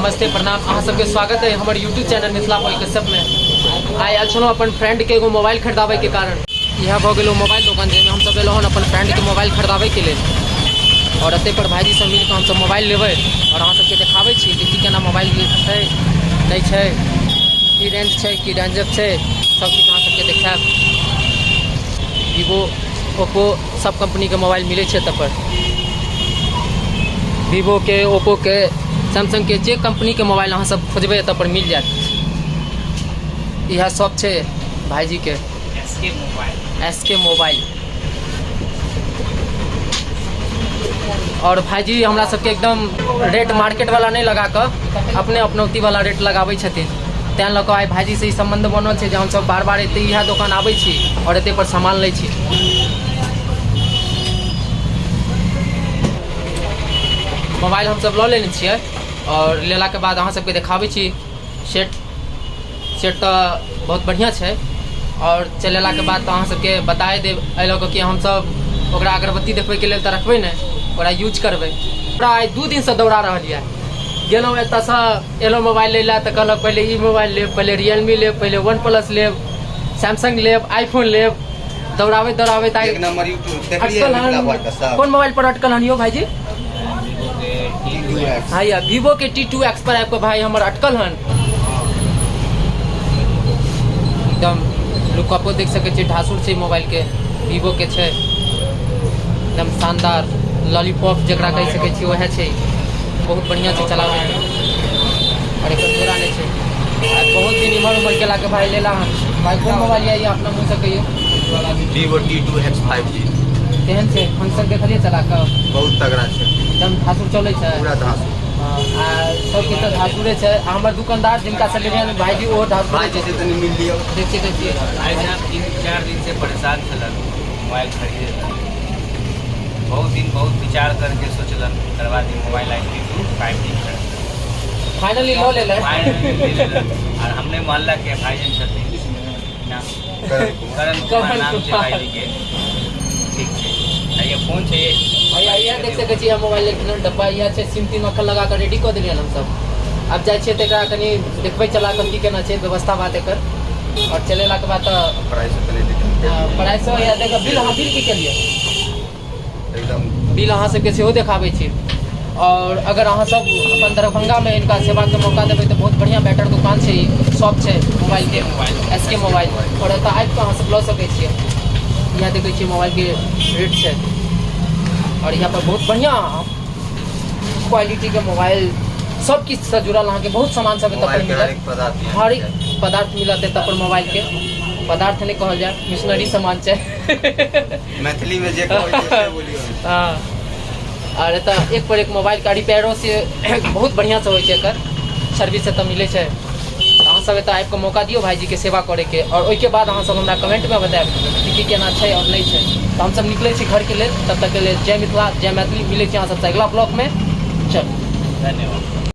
नमस्ते प्रणाम अहाँ सबके स्वागत है हमारे YouTube channel Mithila boy Kashyap में। आइ आयल छलहुँ अपन फ्रेंड के एगो मोबाइल खरीदाबे के कारण। यह भऽ गेल मोबाइल दुकान जाहिमे हम सब एलहुँ अपन फ्रेंड के मोबाइल खरीदाबे के लेल और एते पर भाईजी सब मिलकर हम सब मोबाइल लेबै और अहाँ सबके देखाबै छी कि केना मोबाइल छै नहीं छै, की रेंज छै, की रेंजर छै, सब किछु अहाँ सबके देखाएब। वीवो, ओप्पो सब कंपनी के मोबाइल मिले छै एतऽ पर। वीवो के, ओप्पो के, सैमसंग के जे कंपनी के मोबाइल अहाँ सब खोजबै एतऽ पर मिल जाएत। यह शॉप छै भाईजी के एसके मोबाइल। और भाईजी हमरा सबके एकदम रेट मार्केट वाला नहीं लगा कर अपने अपनौती वाला रेट लगाबै छथिन। तैं लऽ कऽ आइ भाईजी से संबंध बनल छै जे हम सब बार बार एते इएह दुकान आबै छी और एते पर सामान लै छी। मोबाइल हम सब लऽ लेने छियै और लेला के बाद अहाँ सबके देखाबै छी। सेट तो बहुत बढ़िया छै और चलेला के बाद तो अहाँ सबके बताए देब एहि लऽ कऽ कि हम सब ओकरा अगरबत्ती देखबै के लेल तऽ रखबै ने, ओकरा यूज करबै। ओकरा आइ 2 दिन से दौड़ा रहलियै। गेलहुँ एतऽसँ एलहुँ मोबाइल लै लए तऽ कहलक पहले ई मोबाइल लेब, पहले रियलमी लेब, पहले OnePlus लेब, सैमसंग लेब, आईफोन लेब। दौड़ाबैत दौड़ाबैत आइ कोन मोबाइल पर अटकल हन यो भाईजी? हाँ या वीवो के T2X पर आपको भाई हमारे अटकल हन। एकदम लुकअपो देख सके छी, ढासुर छै मोबाइल के, वीवो के छै एकदम शानदार। लॉलीपॉप जकरा कह सके छी वह छै, बहुत बढ़िया छै चलावे में और एक जोड़ा नहीं छै। बहुत दिन इमर उमर केला के भाई लेला हन। भाई कोन मोबाइल है ये अपना मुँह से कहिए? वीवो T2X 5G केहन छै? फंक्शन देखलिए चला के? बहुत तगड़ा छै, एकदम धासुर चलै छै पूरा धासुर। सबके तऽ धासुरे छै। हमर दुकानदार जिनका से लेने भाईजी वो धासुर भाईजी से तनी मिल लियो। देखिए भाई साहब 3-4 दिन से परेशान छलन मोबाइल खरीदे ला। बहुत विचार करके सोचलन करवा दी मोबाइल आई T2 फाइनली लो ले ले। और हमने मोहल्ला के भाईजन छथिन करण कुमार नाम छै भाईजी के, ठीक छै। ये फोन छै भैया ये देख सके छी मोबाइल लेकिन डब्बा ये छै, सिम 3 अखन लगा कर रेडी कर देलिए हम सब। अब जाय छै त एकरा कनी देखबै चला कर की केना छै व्यवस्था बात एकर और चलेला के बाद प्राइस या देख बिल हम बिल की के लिए एकदम बिल अहाँ सबके सेहो देखाबै छी। और अगर अहाँ सब अपन दरभंगा में इनका सेवा के मौका देबै तो बहुत बढ़िया बेटर दुकान छै, शॉप छै मोबाइल के एसके मोबाइल और एतऽ आबि कऽ अहाँ सब लऽ सकै छियै। यहाँ देखै छियै मोबाइल के रेट छै और यहाँ पर बहुत बढ़िया क्वालिटी के मोबाइल सब किछ से जुड़ल अहाँ के बहुत सामान सब एतऽ पर मिलत। हर एक पदार्थ मिलत एतऽ पर। मोबाइल के पदार्थ नहीं कहल जाए, मिशनरी सामान छै मैथिली में जे कहै छै बोलियो। हाँ और एतऽ एक पर एक मोबाइल का रिपेयरो से बहुत बढ़िया से होइ छै, एकर सर्विस एतऽ मिले छै। अहाँ सब एतऽ आबि कऽ मौका दियो भाईजी के सेवा करे के और ओइके बाद अहाँ सब हमरा कमेंट में बताएब कि केना छै और नहीं छै। तो हम सब निकले छी घर के लेल। तब तक के लिए जय मिथिला जय मैथिली। मिले छी अहाँ सब अगला ब्लॉग में। चल धन्यवाद।